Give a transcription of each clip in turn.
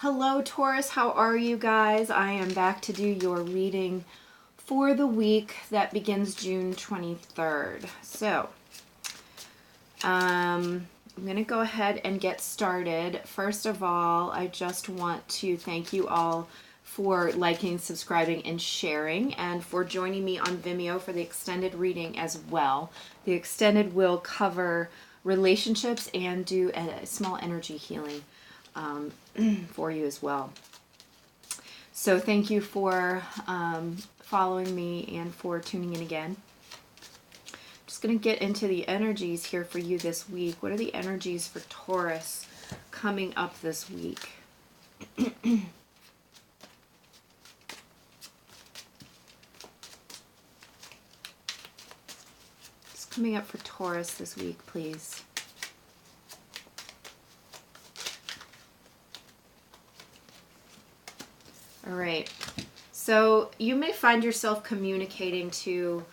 Hello, Taurus. How are you guys? I am back to do your reading for the week that begins June 23rd. So, I'm going to go ahead and get started. First of all, I just want to thank you all for liking, subscribing, and sharing, and for joining me on Vimeo for the extended reading as well. The extended will cover relationships and do a small energy healing for you as well. So thank you for following me and for tuning in again. Just going to get into the energies here for you this week. What are the energies for Taurus coming up this week? What's coming up for Taurus this week, please? All right, so you may find yourself communicating to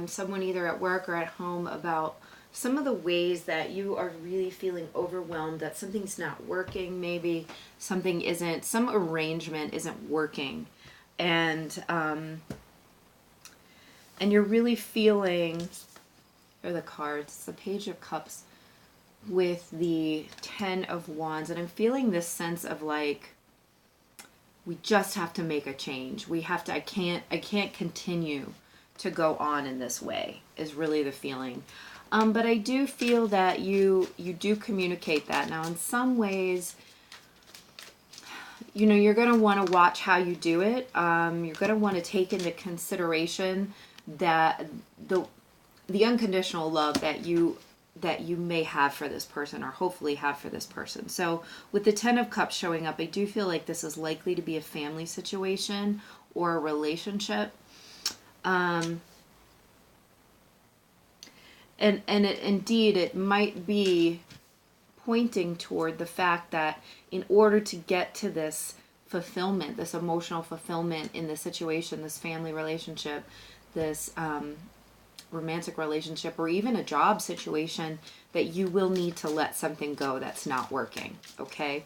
someone either at work or at home about some of the ways that you are really feeling overwhelmed, that something's not working, maybe something isn't, some arrangement isn't working, and you're really feeling, or the cards, the Page of Cups with the Ten of Wands, and I'm feeling this sense of like, we just have to make a change. We have to, I can't continue to go on in this way, is really the feeling. But I do feel that you do communicate that. Now, in some ways, you know, you're going to want to watch how you do it. You're going to want to take into consideration that the unconditional love that you may have for this person, or hopefully have for this person. So with the Ten of Cups showing up, I do feel like this is likely to be a family situation or a relationship. Indeed, it might be pointing toward the fact that in order to get to this fulfillment, this emotional fulfillment in this situation, this family relationship, this romantic relationship, or even a job situation, that you will need to let something go that's not working. Okay.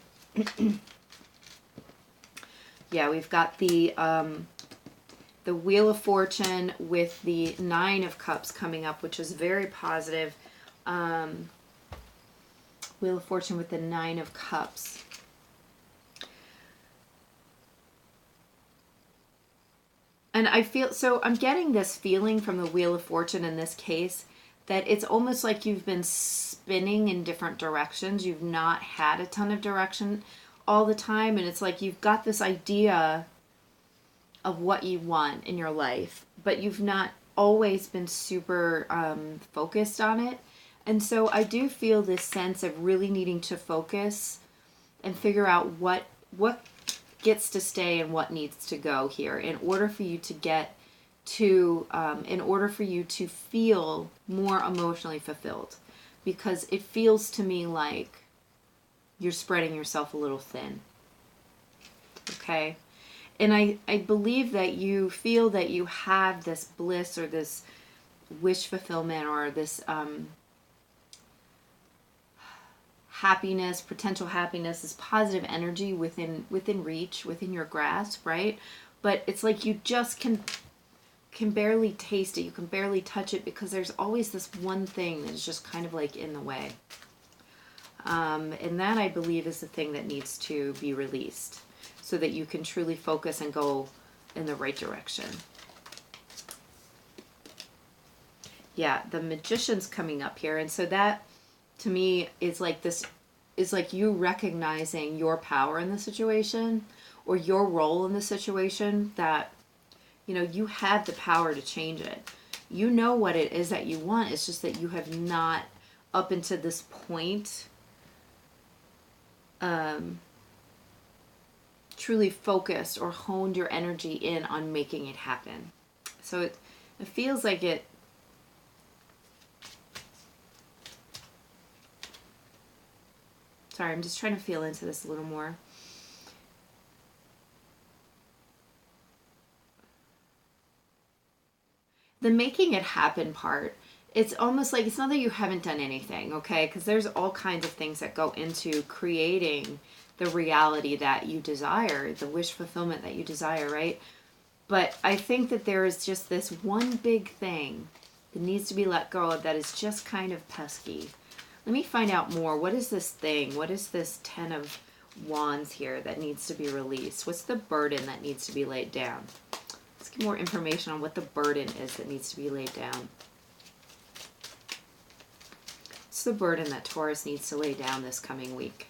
Yeah, we've got the Wheel of Fortune with the Nine of Cups coming up, which is very positive. Wheel of Fortune with the Nine of Cups. And I feel, so I'm getting this feeling from the Wheel of Fortune in this case that it's almost like you've been spinning in different directions. You've not had a ton of direction all the time. And it's like you've got this idea of what you want in your life, but you've not always been super focused on it. And so I do feel this sense of really needing to focus and figure out what gets to stay and what needs to go here in order for you to get to, in order for you to feel more emotionally fulfilled. Because it feels to me like you're spreading yourself a little thin. Okay? And I believe that you feel that you have this bliss or this wish fulfillment or this happiness, potential happiness, this positive energy within reach, within your grasp, right? But it's like you just can barely taste it, you can barely touch it, because there's always this one thing that's just kind of like in the way. And that, I believe, is the thing that needs to be released so that you can truly focus and go in the right direction. Yeah, the Magician's coming up here, and so that, to me, is like this, is like you recognizing your power in the situation or your role in the situation, that, you know, you have the power to change it. You know what it is that you want. It's just that you have not, up until this point, truly focused or honed your energy in on making it happen. So it feels like it, sorry, I'm just trying to feel into this a little more. The making it happen part, it's almost like, it's not that you haven't done anything, okay? Because there's all kinds of things that go into creating the reality that you desire, the wish fulfillment that you desire, right? But I think that there is just this one big thing that needs to be let go of that is just kind of pesky. Let me find out more. What is this thing? What is this 10 of Wands here that needs to be released? What's the burden that needs to be laid down? Let's get more information on what the burden is that needs to be laid down. What's the burden that Taurus needs to lay down this coming week?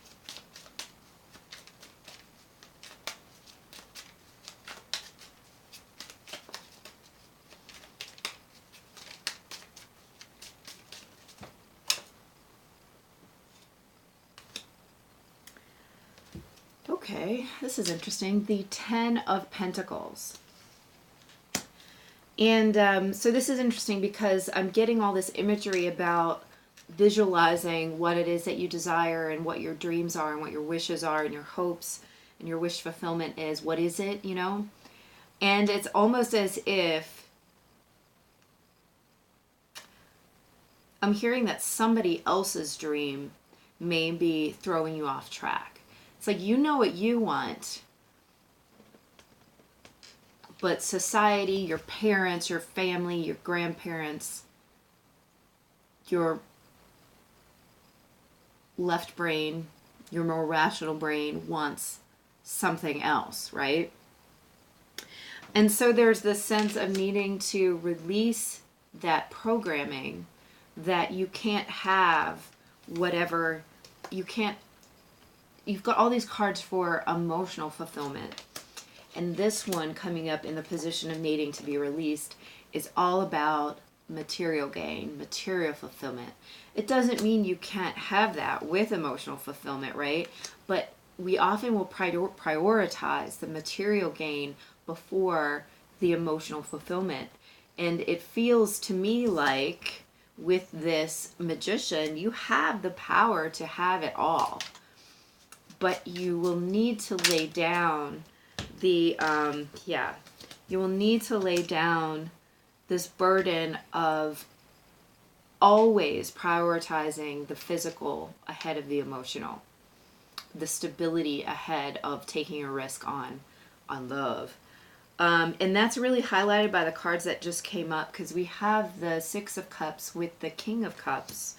Okay, this is interesting. The 10 of Pentacles. And so this is interesting because I'm getting all this imagery about visualizing what it is that you desire and what your dreams are and what your wishes are and your hopes and your wish fulfillment is. What is it, you know? And it's almost as if I'm hearing that somebody else's dream may be throwing you off track. It's like, you know what you want, but society, your parents, your family, your grandparents, your left brain, your more rational brain wants something else, right? And so there's this sense of needing to release that programming that you can't have whatever, you've got all these cards for emotional fulfillment. And this one coming up in the position of needing to be released is all about material gain, material fulfillment. It doesn't mean you can't have that with emotional fulfillment, right? But we often will prioritize the material gain before the emotional fulfillment. And it feels to me like with this Magician, you have the power to have it all. But you will need to lay down the, you will need to lay down this burden of always prioritizing the physical ahead of the emotional, the stability ahead of taking a risk on love. And that's really highlighted by the cards that just came up, because we have the Six of Cups with the King of Cups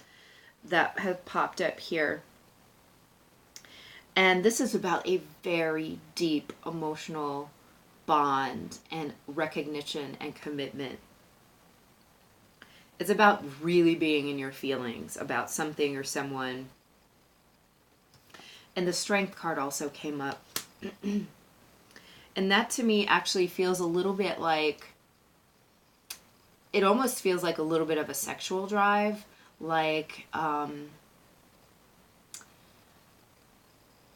that have popped up here. And this is about a very deep emotional bond and recognition and commitment. It's about really being in your feelings about something or someone. And the Strength card also came up. And that to me actually feels a little bit like, it almost feels like a little bit of a sexual drive. Like,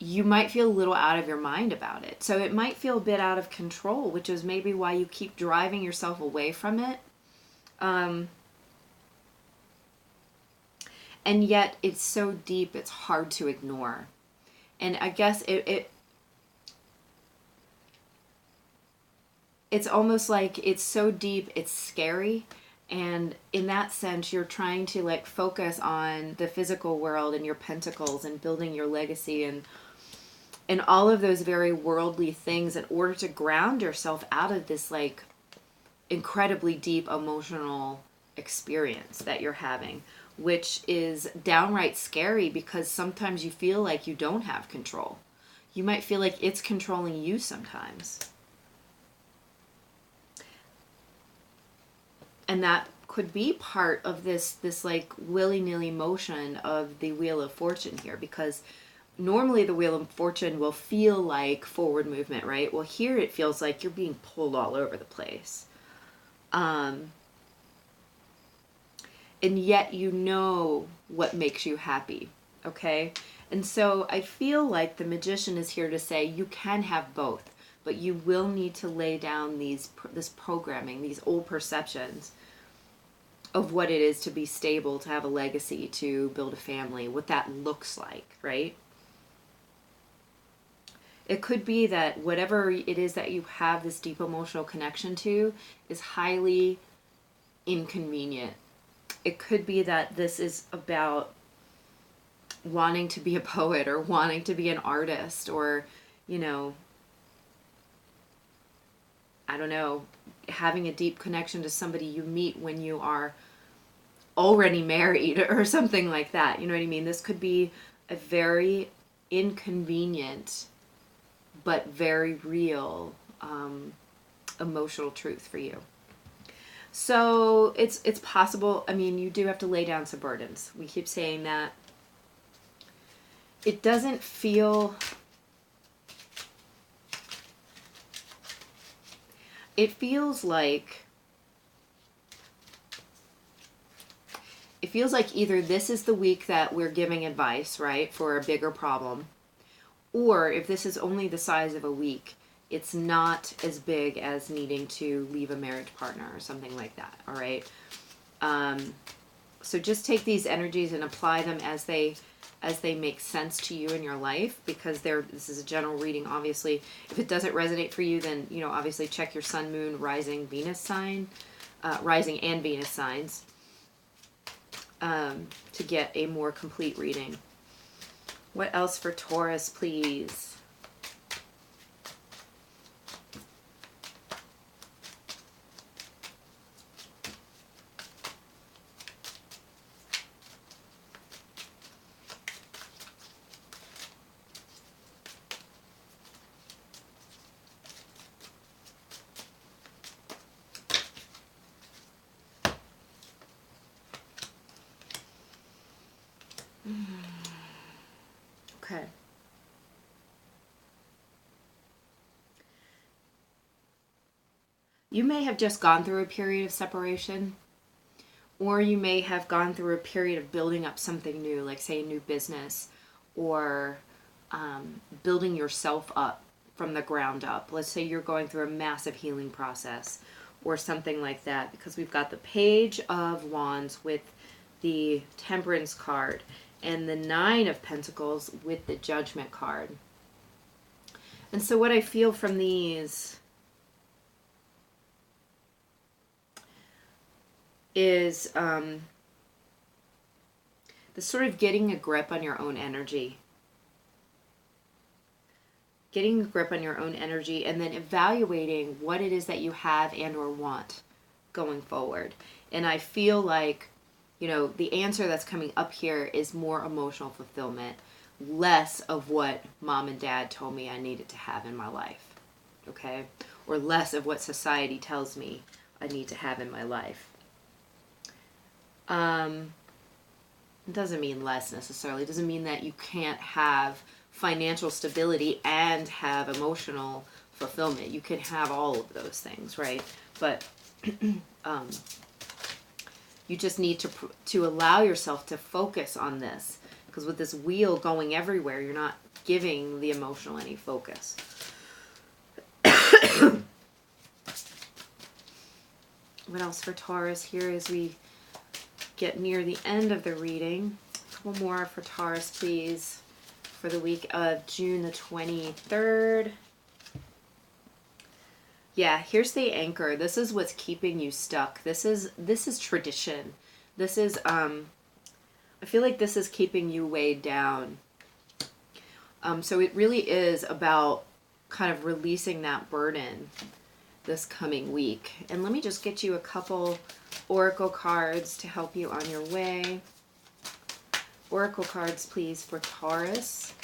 you might feel a little out of your mind about it. So it might feel a bit out of control, which is maybe why you keep driving yourself away from it. And yet it's so deep, it's hard to ignore. And I guess it's almost like it's so deep, it's scary. And in that sense, you're trying to like focus on the physical world and your pentacles and building your legacy and all of those very worldly things in order to ground yourself out of this like incredibly deep emotional experience that you're having, which is downright scary because sometimes you feel like you don't have control. You might feel like it's controlling you sometimes. And that could be part of this like willy-nilly motion of the Wheel of Fortune here, because normally the Wheel of Fortune will feel like forward movement, right? Well, here it feels like you're being pulled all over the place. And yet you know what makes you happy, okay? And so I feel like the Magician is here to say you can have both, but you will need to lay down this programming, these old perceptions of what it is to be stable, to have a legacy, to build a family, what that looks like, right? It could be that whatever it is that you have this deep emotional connection to is highly inconvenient. It could be that this is about wanting to be a poet or wanting to be an artist, or, you know, I don't know, having a deep connection to somebody you meet when you are already married or something like that. You know what I mean? This could be a very inconvenient but very real emotional truth for you. So it's possible. I mean, you do have to lay down some burdens. We keep saying that. It doesn't feel... It feels like either this is the week that we're giving advice, right, for a bigger problem, or if this is only the size of a week, it's not as big as needing to leave a marriage partner or something like that, all right? So just take these energies and apply them as they make sense to you in your life, because this is a general reading, obviously. If it doesn't resonate for you, then, you know, obviously check your sun, moon, rising, Venus sign, rising and Venus signs, to get a more complete reading. What else for Taurus, please? Okay. You may have just gone through a period of separation, or you may have gone through a period of building up something new, like say a new business, or building yourself up from the ground up. Let's say you're going through a massive healing process or something like that, because we've got the Page of Wands with the Temperance card and the Nine of Pentacles with the Judgment card. And so what I feel from these is the sort of getting a grip on your own energy. Getting a grip on your own energy, and then evaluating what it is that you have and or want going forward. And I feel like, you know, the answer that's coming up here is more emotional fulfillment, less of what mom and dad told me I needed to have in my life, okay? Or less of what society tells me I need to have in my life. It doesn't mean less necessarily. It doesn't mean that you can't have financial stability and have emotional fulfillment. You can have all of those things, right? But you just need to allow yourself to focus on this, because with this wheel going everywhere, you're not giving the emotional any focus. What else for Taurus here as we get near the end of the reading? A couple more for Taurus, please, for the week of June the 23rd. Yeah, here's the anchor. This is what's keeping you stuck. This is tradition. This is I feel like this is keeping you weighed down. So it really is about kind of releasing that burden this coming week. And let me just get you a couple oracle cards to help you on your way. Oracle cards, please, for Taurus.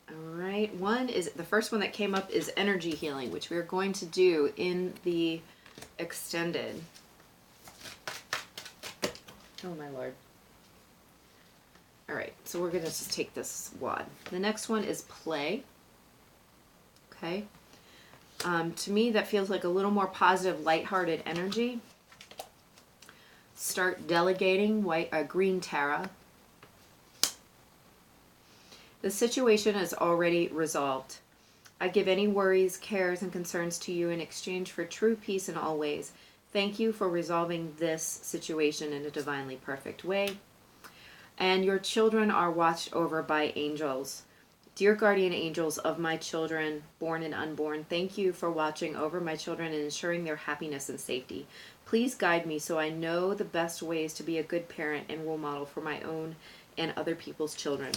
All right, the first one that came up is energy healing, which we're going to do in the extended. Oh my Lord. All right, so we're gonna just take this wad. The next one is play. Okay. To me, that feels like a little more positive, lighthearted energy. Start delegating, green Tara. The situation is already resolved. I give any worries, cares, and concerns to you in exchange for true peace in all ways. Thank you for resolving this situation in a divinely perfect way. And your children are watched over by angels. Dear guardian angels of my children, born and unborn, thank you for watching over my children and ensuring their happiness and safety. Please guide me so I know the best ways to be a good parent and role model for my own and other people's children.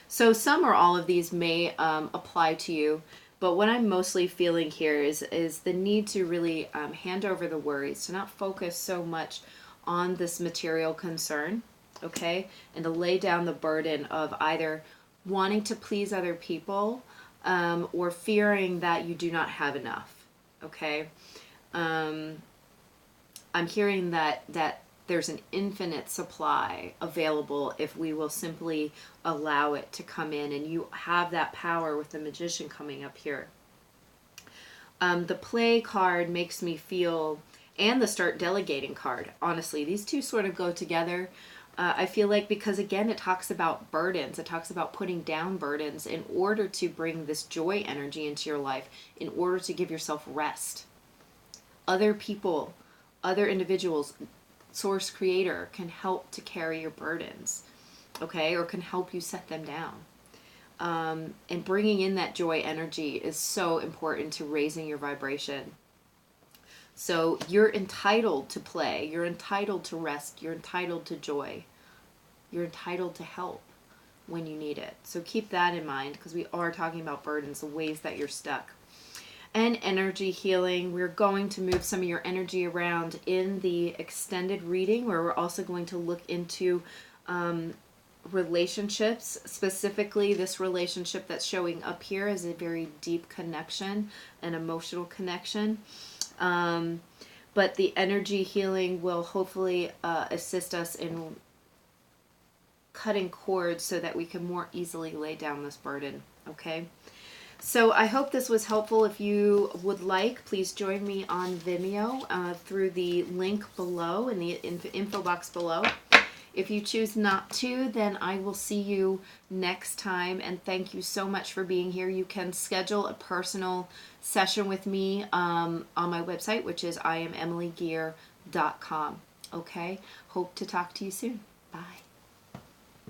So some or all of these may apply to you, but what I'm mostly feeling here is the need to really hand over the worries, to not focus so much on this material concern, okay, and to lay down the burden of either wanting to please other people or fearing that you do not have enough, okay. I'm hearing that there's an infinite supply available if we will simply allow it to come in, and you have that power with the Magician coming up here. The play card makes me feel, and the start delegating card, honestly, these two sort of go together. I feel like, because again, it talks about burdens. It talks about putting down burdens in order to bring this joy energy into your life, in order to give yourself rest. Other people, other individuals, source creator can help to carry your burdens, okay, or can help you set them down. And bringing in that joy energy is so important to raising your vibration. So you're entitled to play, you're entitled to rest, you're entitled to joy, you're entitled to help when you need it. So keep that in mind, because we are talking about burdens, the ways that you're stuck. And energy healing, we're going to move some of your energy around in the extended reading, where we're also going to look into relationships. Specifically, this relationship that's showing up here is a very deep connection, an emotional connection. But the energy healing will hopefully assist us in cutting cords so that we can more easily lay down this burden, okay? So I hope this was helpful. If you would like, please join me on Vimeo through the link below, in the info box below. If you choose not to, then I will see you next time, and thank you so much for being here. You can schedule a personal session with me on my website, which is IamEmilyGear.com. Okay? Hope to talk to you soon. Bye.